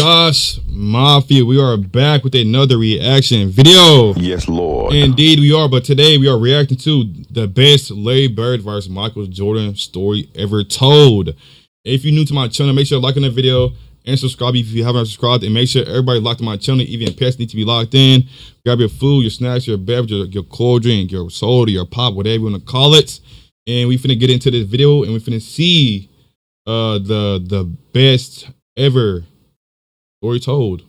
Josh Mafia, we are back with another reaction video. Yes, Lord. Indeed, we are. But today we are reacting to the best Larry Bird versus Michael Jordan story ever told. If you're new to my channel, make sure to like on the video and subscribe if you haven't subscribed. And make sure everybody locked in my channel, even pets need to be locked in. Grab your food, your snacks, your beverage, your cold drink, your soda, your pop, whatever you want to call it. And we finna get into this video and we finna see the best ever story told.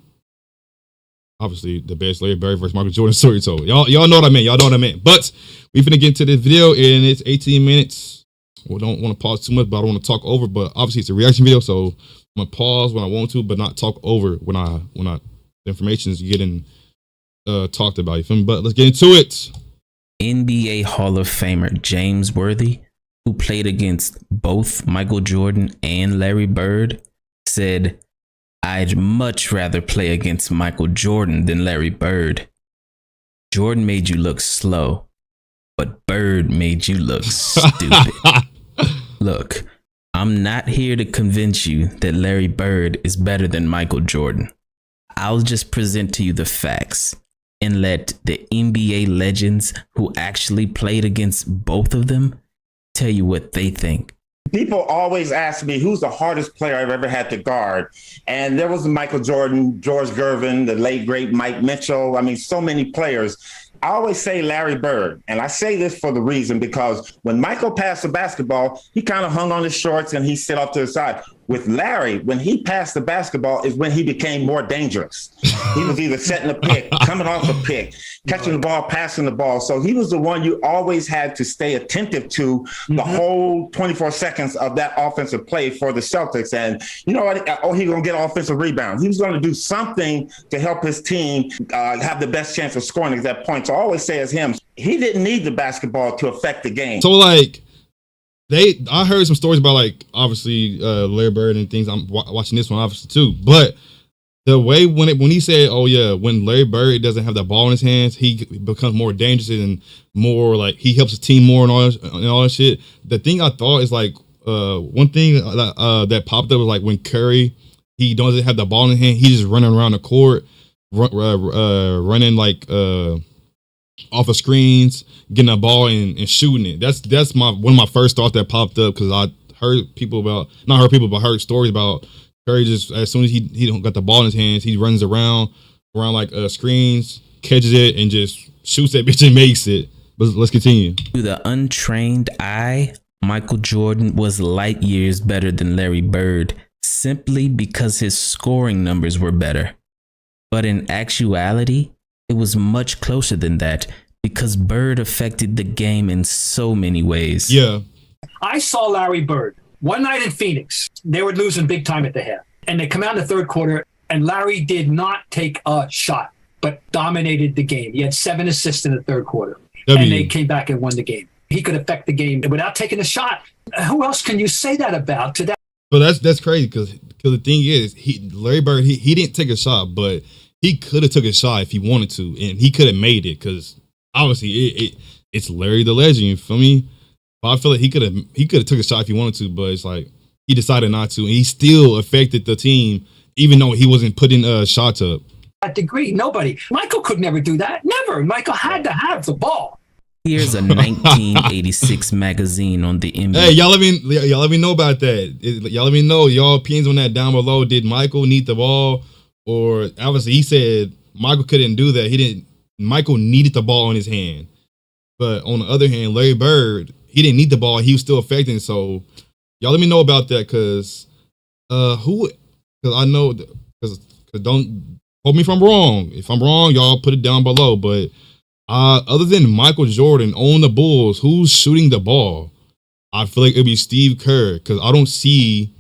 Obviously, the best Larry Bird versus Michael Jordan story told. Y'all know what I meant. Y'all know what I meant. But we finna get into this video and it's 18 minutes. We don't want to pause too much, but I don't want to talk over. But obviously, it's a reaction video, so I'm gonna pause when I want to, but not talk over when the information is getting talked about. You feel me? But let's get into it. NBA Hall of Famer James Worthy, who played against both Michael Jordan and Larry Bird, said, "I'd much rather play against Michael Jordan than Larry Bird. Jordan made you look slow, but Bird made you look stupid. Look, I'm not here to convince you that Larry Bird is better than Michael Jordan. I'll just present to you the facts and let the NBA legends who actually played against both of them tell you what they think." People always ask me who's the hardest player I've ever had to guard. And there was Michael Jordan, George Gervin, the late, great Mike Mitchell. I mean, so many players. I always say Larry Bird. And I say this for the reason because when Michael passed the basketball, he kind of hung on his shorts and he sit off to the side. With Larry, when he passed the basketball is when he became more dangerous. He was either setting a pick, coming off a pick, catching the ball, passing the ball. So he was the one you always had to stay attentive to the whole 24 seconds of that offensive play for the Celtics. And you know what? Oh, he's going to get offensive rebounds. He was going to do something to help his team have the best chance of scoring at that point. So I always say as him, he didn't need the basketball to affect the game. So like, I heard some stories about like obviously Larry Bird and things. I'm watching this one obviously too, but the way when he said, "Oh yeah, when Larry Bird doesn't have that ball in his hands, he becomes more dangerous and more like he helps his team more and all that shit." The thing I thought is like one thing that popped up was like when Curry he doesn't have the ball in his hand, he's just running around the court, running like off of screens, getting a ball and shooting it. That's one of my first thoughts that popped up because I heard stories about Curry just as soon as he don't got the ball in his hands, he runs around like screens, catches it, and just shoots that bitch and makes it. But let's continue. To the untrained eye, Michael Jordan was light years better than Larry Bird simply because his scoring numbers were better. But in actuality, it was much closer than that because Bird affected the game in so many ways. Yeah. I saw Larry Bird one night in Phoenix. They were losing big time at the half. And they come out in the third quarter, and Larry did not take a shot, but dominated the game. He had 7 assists in the third quarter. And they came back and won the game. He could affect the game without taking a shot. Who else can you say that about today? But that's crazy because the thing is, Larry Bird, he didn't take a shot, but he could have took a shot if he wanted to, and he could have made it because obviously it's Larry the Legend. You feel me? But I feel like he could have took a shot if he wanted to, but it's like he decided not to, and he still affected the team even though he wasn't putting shots up. That degree, nobody. Michael could never do that. Never. Michael had to have the ball. Here's a 1986 magazine on the NBA. Hey, y'all let me know about that. Y'all let me know y'all opinions on that down below. Did Michael need the ball? Or obviously he said Michael couldn't do that. Michael needed the ball in his hand. But on the other hand, Larry Bird, he didn't need the ball. He was still affecting. So y'all let me know about that because I know because don't hold me if I'm wrong. If I'm wrong, y'all put it down below. But other than Michael Jordan on the Bulls, who's shooting the ball? I feel like it'd be Steve Kerr because I don't see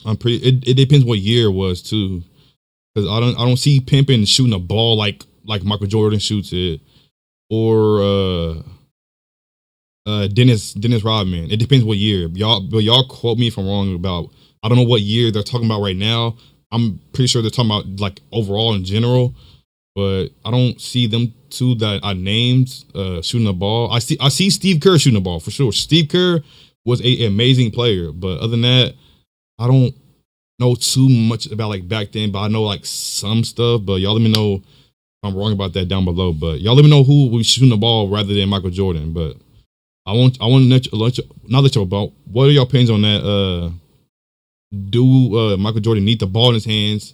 it depends what year it was too, because I don't see Pimpin shooting a ball like Michael Jordan shoots it, or Dennis Rodman. It depends what year. Y'all quote me if I'm wrong about. I don't know what year they're talking about right now. I'm pretty sure they're talking about like overall in general, but I don't see them two that I named shooting the ball. I see Steve Kerr shooting the ball for sure. Steve Kerr was an amazing player, but other than that, I don't know too much about like back then, but I know like some stuff. But y'all let me know if I'm wrong about that down below. But y'all let me know who was shooting the ball rather than Michael Jordan. But I want to let you about what are your opinions on that? Do Michael Jordan need the ball in his hands?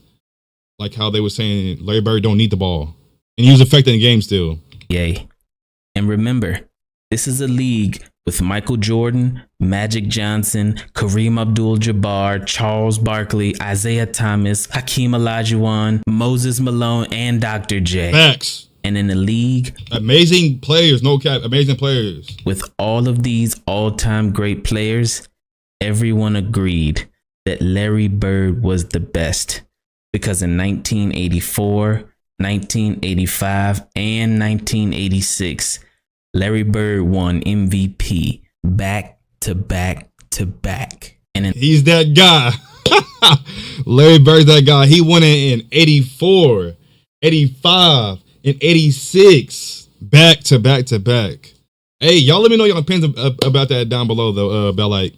Like how they were saying Larry Bird don't need the ball. And he was affecting the game still. Yay. And remember, this is a league with Michael Jordan, Magic Johnson, Kareem Abdul-Jabbar, Charles Barkley, Isaiah Thomas, Hakeem Olajuwon, Moses Malone, and Dr. J. Facts. And in the league, amazing players, no cap, amazing players. With all of these all-time great players, everyone agreed that Larry Bird was the best. Because in 1984, 1985, and 1986, Larry Bird won MVP back to back to back. And he's that guy. Larry Bird's that guy. He won it in 84, 85, and 86. Back to back to back. Hey, y'all let me know your opinions about that down below, though, about like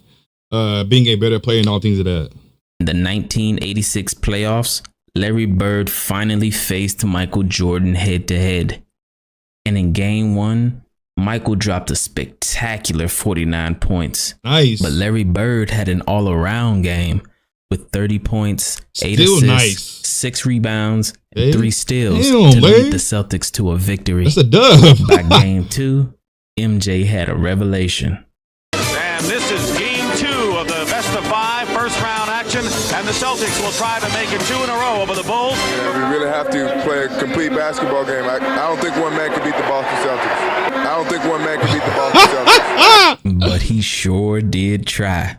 being a better player and all things of that. In the 1986 playoffs, Larry Bird finally faced Michael Jordan head to head. And in game one, Michael dropped a spectacular 49 points. Nice. But Larry Bird had an all-around game with 30 points, 8 Still assists, nice. 6 rebounds, and 3 steals Damn, to lead the Celtics to a victory. That's a dub. By game 2, MJ had a revelation. And this is game 2 of the best-of-5 first-round action, and the Celtics will try to make it 2 in a row over the Bulls. Yeah, we really have to play a complete basketball game. I don't think one man can beat the Boston Celtics. I don't think one man can beat the Boston Celtics. But he sure did try.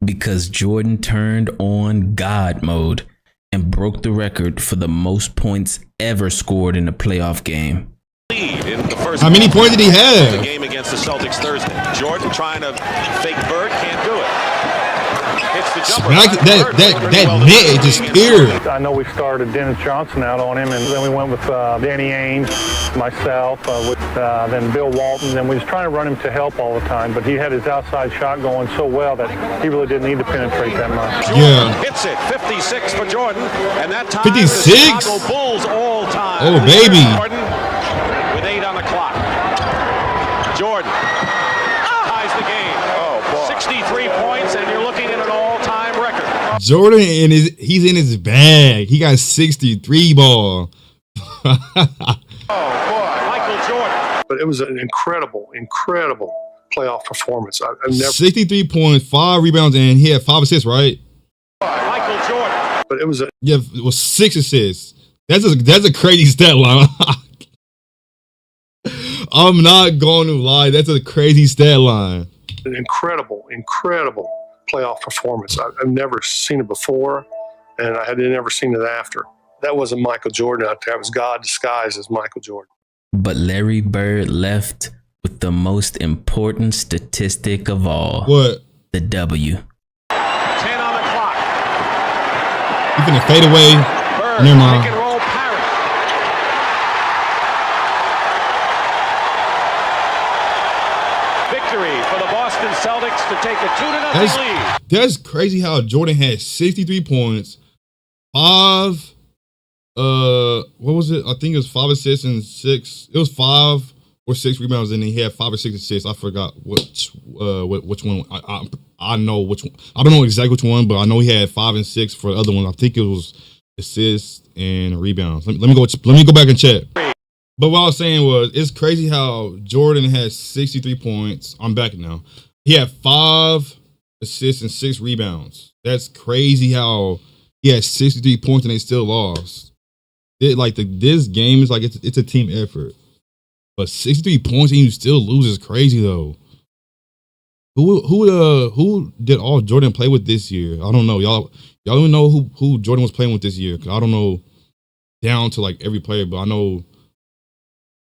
Because Jordan turned on God mode and broke the record for the most points ever scored in a playoff game. In the first How many points did he have? The game against the Celtics Thursday. Jordan trying to fake Bird, can't do it. Hits the jumper. That net disappeared. I know we started Dennis Johnson out on him, and then we went with Danny Ainge, myself, with then Bill Walton. And we was trying to run him to help all the time, but he had his outside shot going so well that he really didn't need to penetrate that much. Jordan hits it, 56 for Jordan, and that time 56? the Chicago Bulls all time. Oh baby. Jordan with 8 on the clock. Jordan ties the game. 63 points, and you're looking at an all-time record. Jordan he's in his bag. He got 63 ball. Michael Jordan. But it was an incredible playoff performance. I've never 63 points, 5 rebounds, and he had 5 assists, right? Michael Jordan. But it was it was 6 assists. That's a crazy stat line. I'm not going to lie. That's a crazy stat line. an incredible playoff performance. I've never seen it before, and I had never seen it after. That wasn't Michael Jordan out there. It was God disguised as Michael Jordan. But Larry Bird left with the most important statistic of all. What? The W. 10 on the clock. You finna fade away. Bird, Never mind. pick and roll parry. Victory for the Boston Celtics to take a 2-0 lead. That's crazy how Jordan had 63 points, 5 what was it? I think it was 5 assists and 6. It was 5 or 6 rebounds, and then he had 5 or 6 assists. I forgot which one. I know which one. I don't know exactly which one, but I know he had 5 and 6 for the other one. I think it was assists and rebounds. Let me go back and check. But what I was saying was, it's crazy how Jordan had 63 points. I'm back now. He had 5 assists and 6 rebounds. That's crazy how he had 63 points and they still lost. This game is like it's a team effort. But 63 points and you still lose is crazy though. Who did all Jordan play with this year? I don't know. Y'all don't know who Jordan was playing with this year. 'Cause I don't know down to like every player, but I know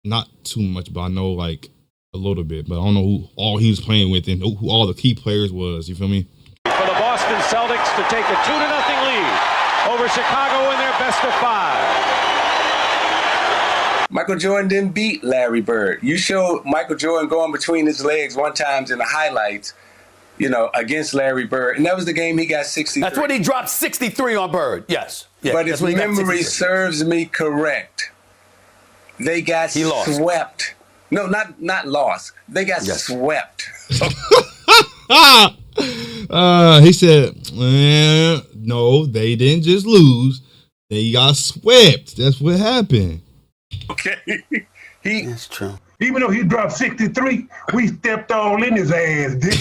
not too much, but I know like a little bit. But I don't know who all he was playing with and who all the key players was. You feel me? For the Boston Celtics to take a 2-0 lead over Chicago in their best of 5. Michael Jordan didn't beat Larry Bird. You showed Michael Jordan going between his legs one time in the highlights, against Larry Bird. And that was the game he got 63. That's when he dropped 63 on Bird. Yes. Yeah, but if memory serves me correct, they got swept. No, not lost. They got swept. He said, no, they didn't just lose. They got swept. That's what happened. Okay. That's true. Even though he dropped 63, we stepped all in his ass, dude.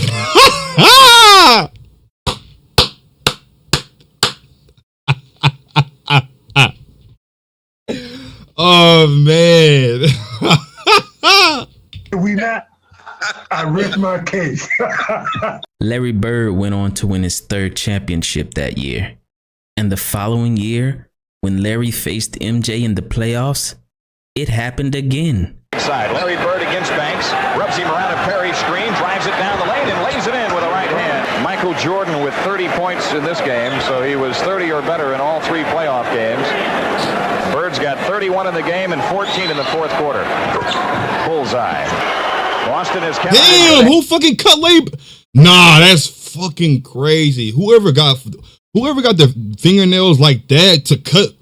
Oh, man. We not. I rest my case. Larry Bird went on to win his third championship that year. And the following year, when Larry faced MJ in the playoffs, it happened again. Side. Larry Bird against Banks, rubs him around a Perry screen, drives it down the lane, and lays it in with a right hand. Michael Jordan with 30 points in this game, so he was 30 or better in all 3 playoff games. Bird's got 31 in the game and 14 in the fourth quarter. Bullseye. Boston is counting. Damn, who fucking cut Larry? Nah, that's fucking crazy. Whoever got their fingernails like that to cut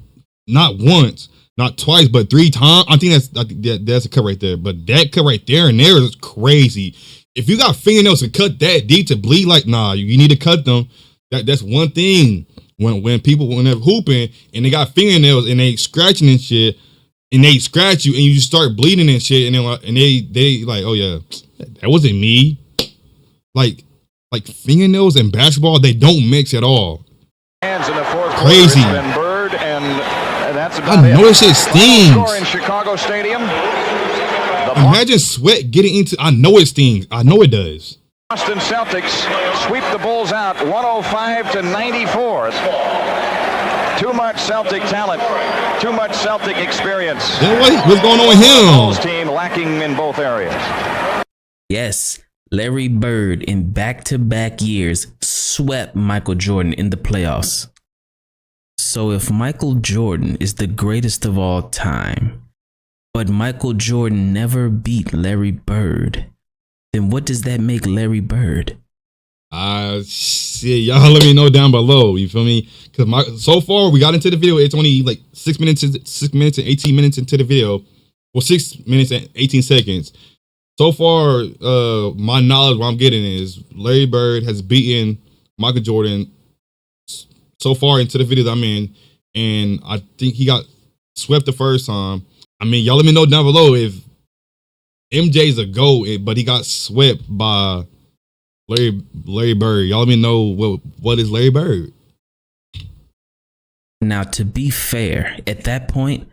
not once, not twice, but 3 times. I think that's a cut right there. But that cut right there and there is crazy. If you got fingernails to cut that deep to bleed, like, nah, you need to cut them. That's one thing. When they're hooping and they got fingernails and they scratching and shit, and they scratch you and you just start bleeding and shit, and they like, oh yeah, that wasn't me. Like fingernails and basketball, they don't mix at all. Hands in the fourth crazy. Quarter, it's been Bird, and that's about I know this shit stings. Score in Chicago Stadium. Imagine sweat getting into. I know it stings. I know it does. Boston Celtics sweep the Bulls out 105-94. Too much Celtic talent, too much Celtic experience. What's going on with him? Bulls team lacking in both areas. Yes, Larry Bird in back-to-back years swept Michael Jordan in the playoffs. So if Michael Jordan is the greatest of all time, but Michael Jordan never beat Larry Bird, then what does that make Larry Bird? Shit, y'all let me know down below. You feel me? Because so far we got into the video. It's only like 6 minutes and 18 minutes into the video. Well, 6 minutes and 18 seconds. So far, my knowledge, what I'm getting is Larry Bird has beaten Michael Jordan so far into the video that I'm in, and I think he got swept the first time. I mean, y'all let me know down below if MJ's a GOAT, but he got swept by Larry Bird. Y'all let me know what is Larry Bird. Now, to be fair, at that point,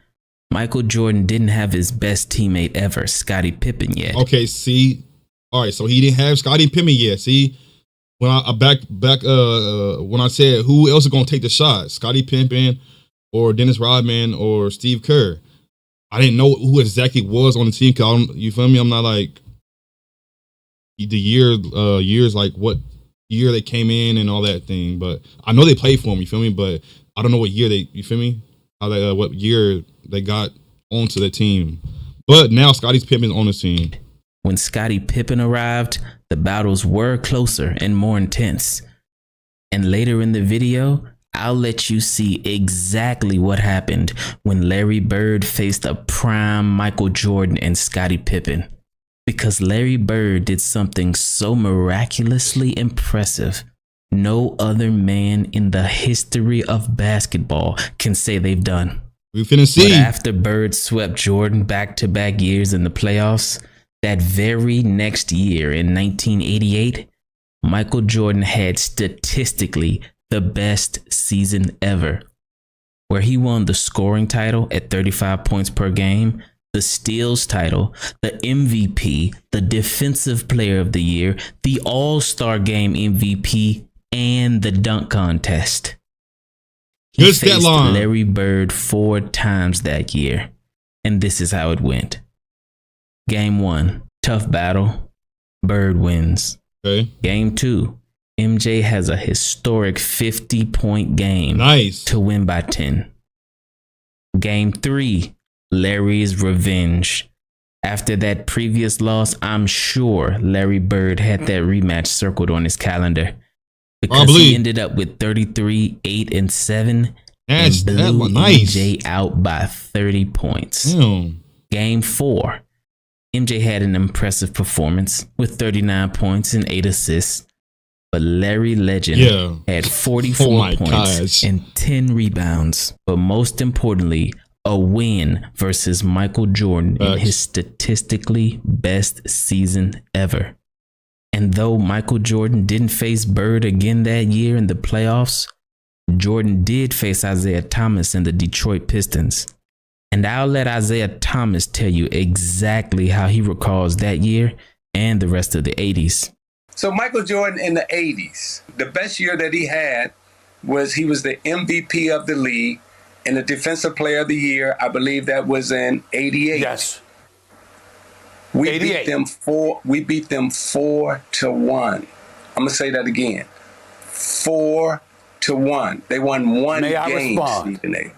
Michael Jordan didn't have his best teammate ever, Scottie Pippen, yet. Okay, see, all right, so he didn't have Scottie Pippen yet. See, when I when I said who else is gonna take the shot, Scottie Pippen or Dennis Rodman or Steve Kerr, I didn't know who exactly was on the team. You feel me? I'm not like the years like what year they came in and all that thing, but I know they played for him. You feel me? But I don't know what year you feel me? How they what year they got onto the team. But now Scottie Pippen's on the team. When Scottie Pippen arrived, the battles were closer and more intense. And later in the video, I'll let you see exactly what happened when Larry Bird faced a prime Michael Jordan and Scottie Pippen. Because Larry Bird did something so miraculously impressive, no other man in the history of basketball can say they've done. We finna see. But after Bird swept Jordan back-to-back years in the playoffs, that very next year in 1988, Michael Jordan had statistically the best season ever, where he won the scoring title at 35 points per game, the steals title, the MVP, the defensive player of the year, the All-Star Game MVP, and the dunk contest. He faced Larry Bird 4 times that year, and this is how it went. Game 1, tough battle. Bird wins. Okay. Game 2, MJ has a historic 50-point game. Nice. To win by 10. Game 3, Larry's revenge. After that previous loss, I'm sure Larry Bird had that rematch circled on his calendar because he ended up with 33, 8, and 7 and blew MJ out by 30 points. Game 4, MJ had an impressive performance with 39 points and 8 assists, but Larry Legend had 44 points and 10 rebounds. But most importantly, a win versus Michael Jordan in his statistically best season ever. And though Michael Jordan didn't face Bird again that year in the playoffs, Jordan did face Isaiah Thomas and the Detroit Pistons. And I'll let Isaiah Thomas tell you exactly how he recalls that year and the rest of the 80s. So Michael Jordan in the 80s, the best year that he had was he was the MVP of the league and the defensive player of the year. I believe that was in 88. Yes. We beat them 4-1. I'm gonna say that again. 4-1. They won one game, Stephen A.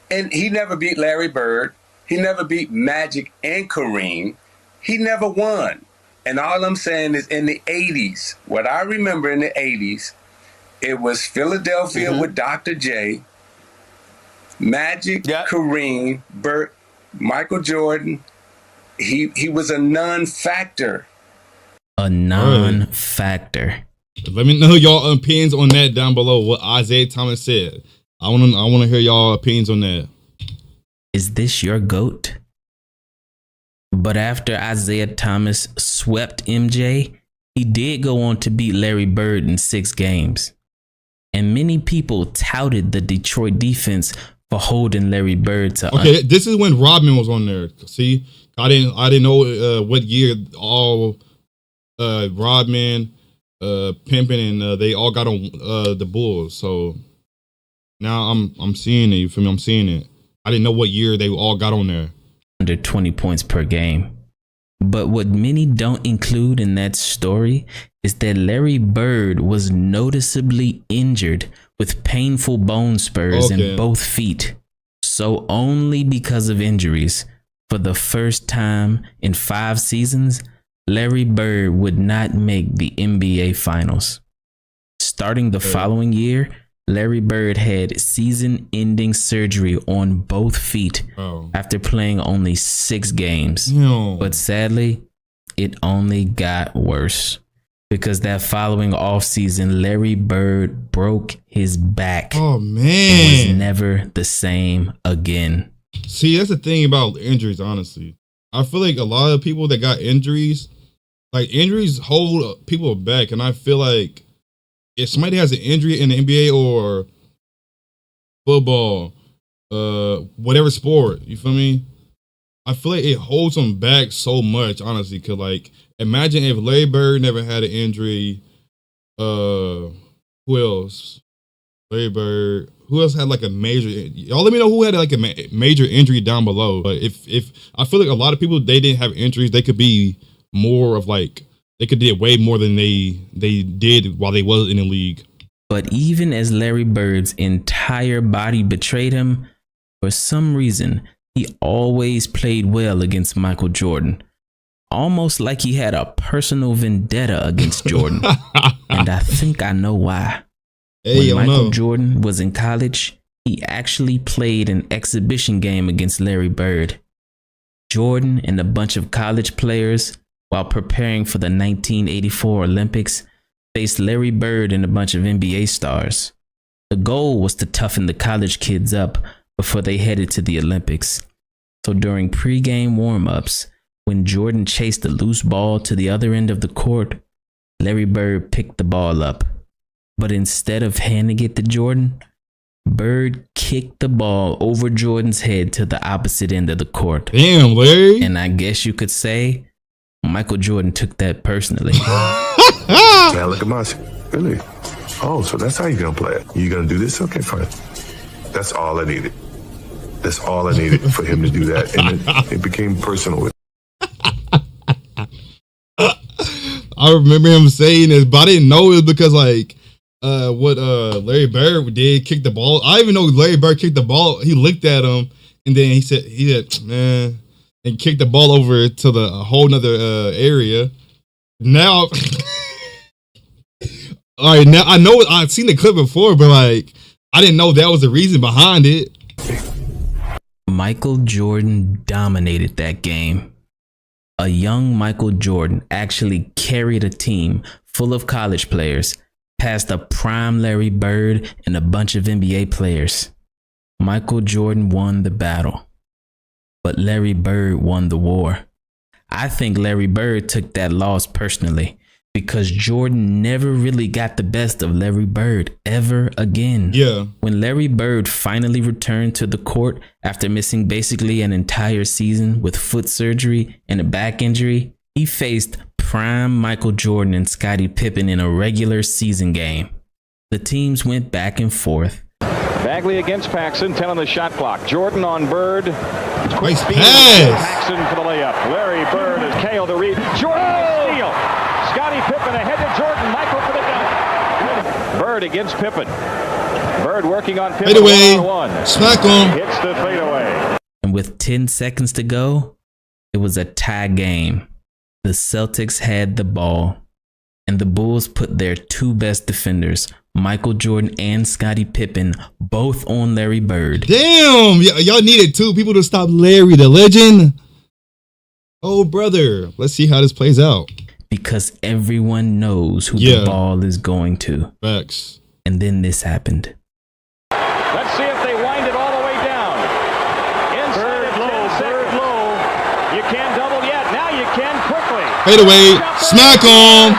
And he never beat Larry Bird. He never beat Magic and Kareem. He never won. And all I'm saying is in the 80s, what I remember in the 80s, it was Philadelphia with Dr. J, Magic, Kareem, Bird, Michael Jordan. He was a non-factor. A non-factor. Let me know y'all opinions on that down below. What Isaiah Thomas said. I want to hear y'all opinions on that. Is this your GOAT? But after Isaiah Thomas swept MJ, he did go on to beat Larry Bird in 6 games. And many people touted the Detroit defense for holding Larry Bird to this is when Rodman was on there. See, I didn't know what year all Rodman, Pimpin, and they all got on the Bulls. So now I'm seeing it. You feel me? I'm seeing it. I didn't know what year they all got on there. Under 20 points per game. But what many don't include in that story is that Larry Bird was noticeably injured with painful bone spurs in both feet. So only because of injuries, for the first time in 5 seasons, Larry Bird would not make the NBA Finals. Starting the following year, Larry Bird had season-ending surgery on both feet after playing only 6 games. But sadly, it only got worse because that following offseason, Larry Bird broke his back. Oh, man. And was never the same again. See, that's the thing about injuries, honestly. I feel like a lot of people that got injuries, like injuries hold people back. And I feel like if somebody has an injury in the NBA or football, whatever sport, you feel me? I feel like it holds them back so much, honestly. Cause like, imagine if Larry Bird never had an injury. Who else? Larry Bird. Who else had like a major? Y'all let me know who had like a major injury down below. But if I feel like a lot of people, they didn't have injuries, they could be more of like, they could do way more than they did while they was in the league. But even as Larry Bird's entire body betrayed him, for some reason, he always played well against Michael Jordan. Almost like he had a personal vendetta against Jordan. And I think I know why. When Michael Jordan was in college, he actually played an exhibition game against Larry Bird. Jordan and a bunch of college players, while preparing for the 1984 Olympics, faced Larry Bird and a bunch of NBA stars. The goal was to toughen the college kids up before they headed to the Olympics. So during pre-game warm-ups, when Jordan chased the loose ball to the other end of the court, Larry Bird picked the ball up. But instead of handing it to Jordan, Bird kicked the ball over Jordan's head to the opposite end of the court. Damn, Larry. And I guess you could say Michael Jordan took that personally. Now look at my really. Oh, so that's how you're gonna play it. You gonna do this? Okay, fine. That's all I needed. That's all I needed for him to do that, and it became personal. I remember him saying this, but I didn't know it was because like what Larry Bird did, kick the ball. I didn't even know Larry Bird kicked the ball. He looked at him and then he said, man, and kicked the ball over to the whole nother area. Now, all right, now I know I've seen the clip before, but like I didn't know that was the reason behind it. Michael Jordan dominated that game. A young Michael Jordan actually carried a team full of college players past a prime Larry Bird and a bunch of NBA players. Michael Jordan won the battle, but Larry Bird won the war. I think Larry Bird took that loss personally because Jordan never really got the best of Larry Bird ever again. Yeah. When Larry Bird finally returned to the court after missing basically an entire season with foot surgery and a back injury, he faced prime Michael Jordan and Scottie Pippen in a regular season game. The teams went back and forth. Bagley against Paxson, 10 on the shot clock. Jordan on Bird. Quick Nice speed. pass. Paxson for the layup. Larry Bird is Kale to read. Jordan the steal. Scottie Pippen ahead to Jordan. Michael for the dunk. Bird against Pippen. Bird working on Pippen. Fadeaway. One. Smack him. Hits the fadeaway. And with 10 seconds to go, it was a tie game. The Celtics had the ball, and the Bulls put their two best defenders, Michael Jordan and Scottie Pippen, both on Larry Bird. Damn, y'all needed two people to stop Larry, the legend. Oh, brother. Let's see how this plays out. Because everyone knows who the ball is going to. Facts. And then this happened. Let's see if they wind it all the way down. Inside of 10 seconds. Bird low. You can't double yet. Now you can quickly. Fade away. Smack him.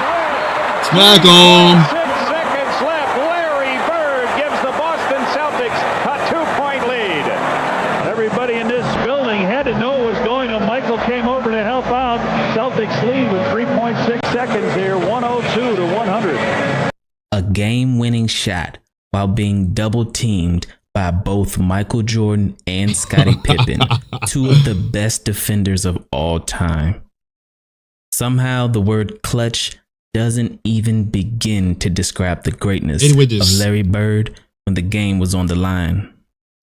Smack him. 6 seconds left. Larry Bird gives the Boston Celtics a 2-point lead. Everybody in this building had to know what was going on. Michael came over to help out. Celtics lead with 3.6 seconds here, 102 to 100. A game-winning shot while being double-teamed by both Michael Jordan and Scottie Pippen, two of the best defenders of all time. Somehow the word clutch doesn't even begin to describe the greatness of Larry Bird when the game was on the line.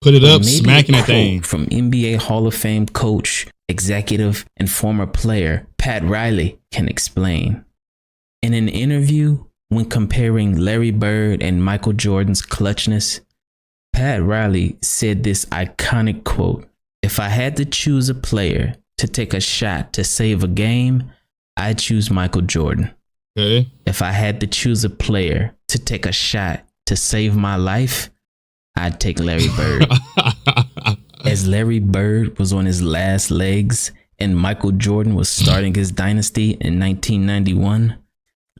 Put it up, smacking that thing. From NBA Hall of Fame coach, executive, and former player Pat Riley can explain. In an interview, when comparing Larry Bird and Michael Jordan's clutchness, Pat Riley said this iconic quote, "If I had to choose a player to take a shot to save a game, I'd choose Michael Jordan. Okay. If I had to choose a player to take a shot to save my life, I'd take Larry Bird." As Larry Bird was on his last legs and Michael Jordan was starting his dynasty in 1991,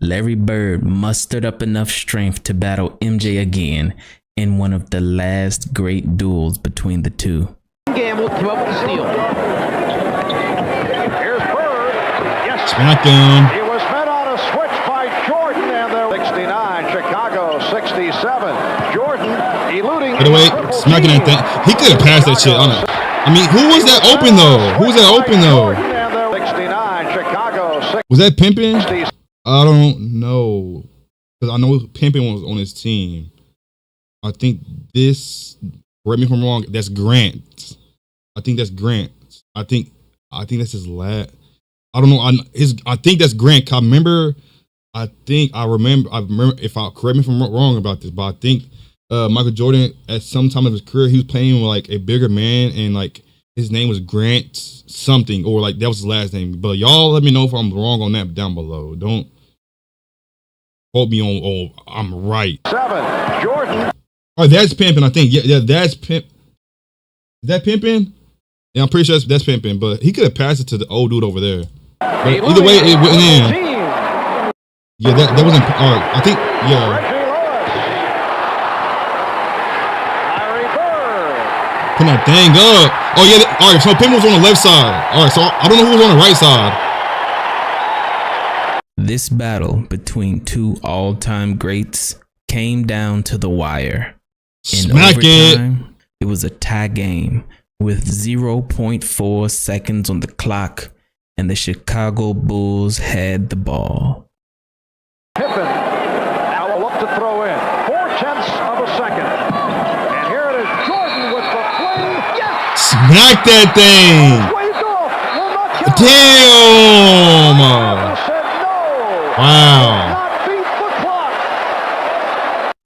Larry Bird mustered up enough strength to battle MJ again in one of the last great duels between the two. Gamble came up with the steal. Here's Bird. Yes. Smack him. He was met on a switch by Jordan, and there 69, Chicago 67. Jordan eluding. By the way, smacking that thing. He could have passed that shit on it. I mean, who was that open though? Who was that open though? 69, Chicago 6. Was that Pimpin'? I don't know. Because I know Pimpin' was on his team. I think this, correct me if I'm wrong, that's Grant. I think that's Grant. I think that's his last. I don't know. I think that's Grant. I remember if I correct me if I'm wrong about this, but I think Michael Jordan at some time of his career, he was playing with like a bigger man, and like his name was Grant something, or like that was his last name. But y'all let me know if I'm wrong on that down below. Don't quote me on I'm right. 7, Jordan. Oh, that's Pimpin', I think. Yeah, that's Pimp. Is that Pimpin'? Yeah, I'm pretty sure that's Pimpin', but he could have passed it to the old dude over there. But either way, it went in. Yeah, that wasn't. All right, I think. Yeah. Putting that thing up. Oh yeah. All right. So Pimpin' was on the left side. All right. So I don't know who was on the right side. This battle between two all-time greats came down to the wire. In overtime, it was a tie game with 0.4 seconds on the clock, and the Chicago Bulls had the ball. Pippen now will look to throw in. 0.4 of a second. And here it is, Jordan with the play. Yes! Smack that thing. Waved off. Damn! Wow.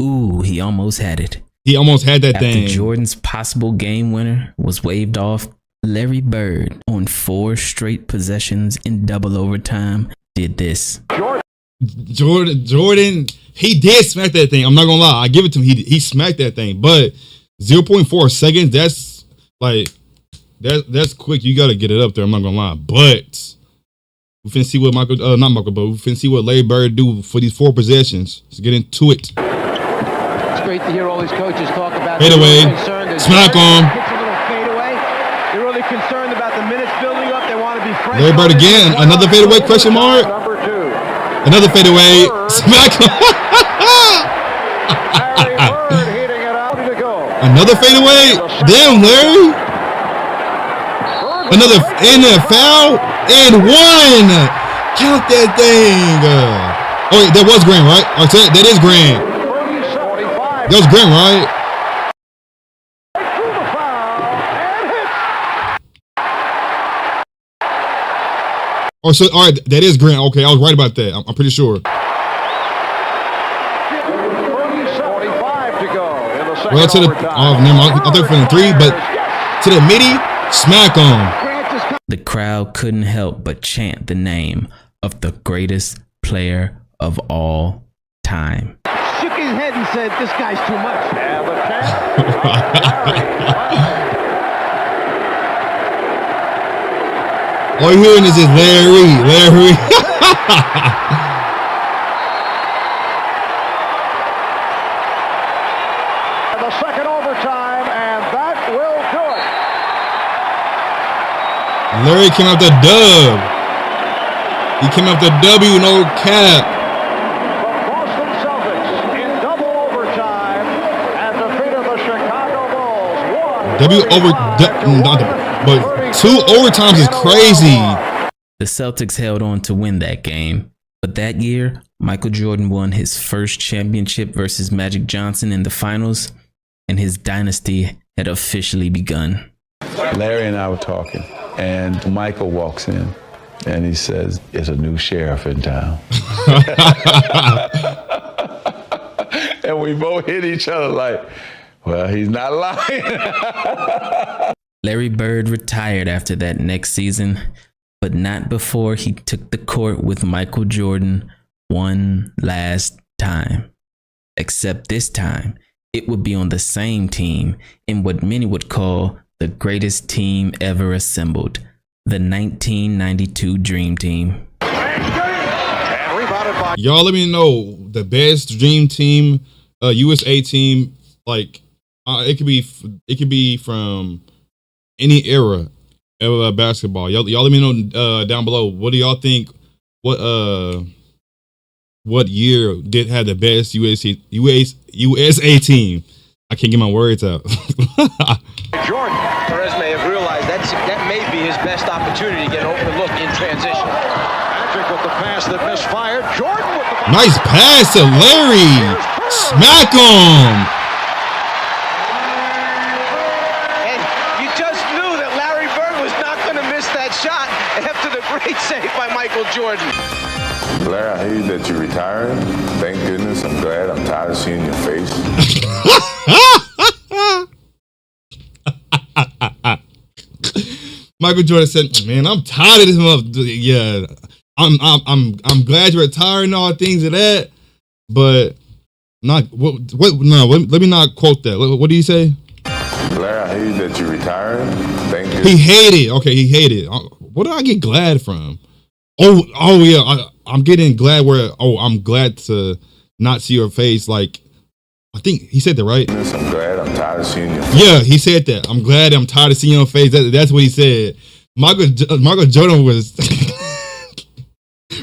Ooh, he almost had it. He almost had that thing. After Jordan's possible game winner was waved off, Larry Bird, on 4 straight possessions in double overtime, did this. Jordan, he did smack that thing. I'm not gonna lie. I give it to him. He smacked that thing. But 0.4 seconds, that's like, that's quick. You got to get it up there. I'm not going to lie. But we finna see what but we finna see what Larry Bird do for these 4 possessions. Let's get into it. It's great to hear all these coaches talk about fade away. Smack on. They're really concerned about the minutes building up. They want to be fresh. Larry Bird again. Another fadeaway, question mark. Another fadeaway. Smack on. Another fadeaway. Damn, Larry. Another in there, foul and 1. Count that thing. Oh wait, that was grand, right? Oh, that is grand. That was grand, right? Oh, so all right, that is grand. Okay, I was right about that. I'm pretty sure. 45 to go in the second Well, to the never mind. I thought for the 3, but to the midi, smack on. The crowd couldn't help but chant the name of the greatest player of all time. Shook his head and said, "This guy's too much." And the chant. All you're hearing is this Larry. The second overtime, and that will do it. Larry came out the dub. He came out the W, no cap. The Boston Celtics in double overtime and defeated the Chicago Bulls. But 2 overtimes is crazy. The Celtics held on to win that game, but that year, Michael Jordan won his first championship versus Magic Johnson in the finals, and his dynasty had officially begun. Larry and I were talking, and Michael walks in, and he says, "There's a new sheriff in town." And we both hit each other like, well, he's not lying. Larry Bird retired after that next season, but not before he took the court with Michael Jordan one last time. Except this time, it would be on the same team in what many would call the greatest team ever assembled, the 1992 Dream Team. Y'all let me know the best Dream Team, USA team. Like it could be from any era of basketball. Y'all let me know down below. What do y'all think? What year did have the best USA team? I can't get my words out. Jordan, Perez may have realized that may be his best opportunity to get an open look in transition. Patrick with the pass that misfired. Jordan with the nice pass to Larry. Smack him. And you just knew that Larry Bird was not going to miss that shot after the great save by Michael Jordan. Larry, I hear that you're retiring. Thank goodness. I'm glad. I'm tired of seeing your face. Michael Jordan said, "Man, I'm tired of this motherfucker. Yeah, I'm glad you're retiring and all things of that, but not what. No, let me not quote that. What do you say?" Larry, I hear that you're retiring. Thank goodness. He hated. Okay, he hated. What did I get glad from? Oh yeah, I'm getting glad I'm glad to not see your face. Like, I think he said that, right? I'm glad. I'm tired of seeing your face. Yeah, he said that. I'm glad. I'm tired of seeing your face. That's what he said. Michael Jordan was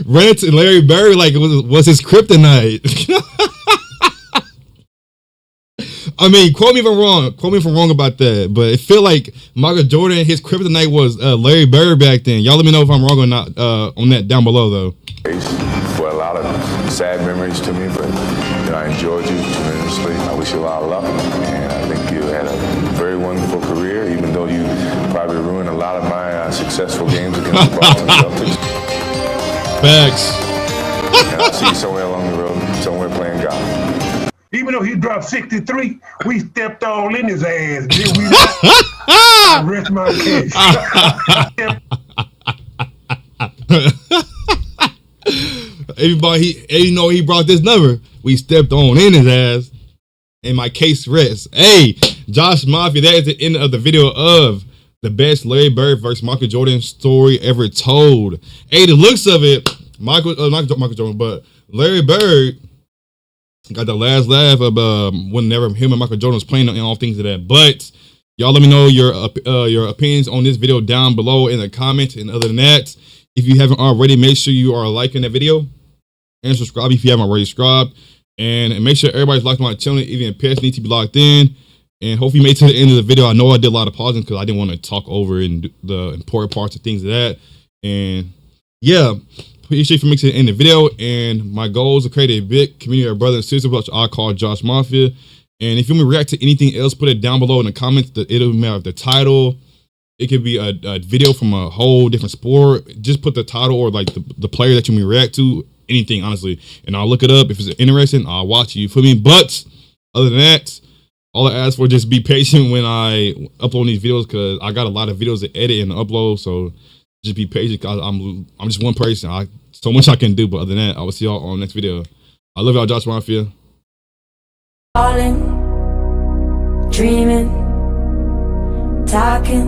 ran to Larry Bird like it was his kryptonite. I mean, quote me if I'm wrong. Quote me if I'm wrong about that. But it feel like Michael Jordan, his kryptonite was Larry Bird back then. Y'all let me know if I'm wrong or not on that down below, though. For a lot of sad memories to me, but I enjoyed you tremendously. I wish you a lot of luck, and I think you had a very wonderful career, even though you probably ruined a lot of my success. successful games against the Boston Celtics. Facts. And I'll see you somewhere along the road, somewhere playing golf. Even though he dropped 63, we stepped all in his ass. Did we not? I rest my case. Everybody, you know, he brought this number. We stepped on in his ass, and my case rests. Hey, Josh Mafia, that is the end of the video of the best Larry Bird versus Michael Jordan story ever told. Hey, the looks of it, not Michael Jordan, but Larry Bird got the last laugh of whenever him and Michael Jordan was playing and all things of that. But y'all let me know your opinions on this video down below in the comments. And other than that, if you haven't already, make sure you are liking the video and subscribe if you haven't already subscribed. And make sure everybody's locked on my channel, even pets need to be locked in. And hopefully you made it to the end of the video. I know I did a lot of pausing because I didn't want to talk over in the important parts of things of that. And yeah, appreciate for making it to the end of the video. And my goal is to create a big community of brothers and sisters, which I call Josh Mafia. And if you want me to react to anything else, put it down below in the comments. It'll matter the title. It could be a video from a whole different sport. Just put the title or like the player that you want me to react to. Anything, honestly. And I'll look it up. If it's interesting, I'll watch it. You feel me? But other than that, all I ask for, just be patient when I upload these videos, because I got a lot of videos to edit and upload. So just be patient, because I'm just one person. So much I can do. But other than that, I will see y'all on the next video. I love y'all, Josh Mafia. Falling, dreaming, talking.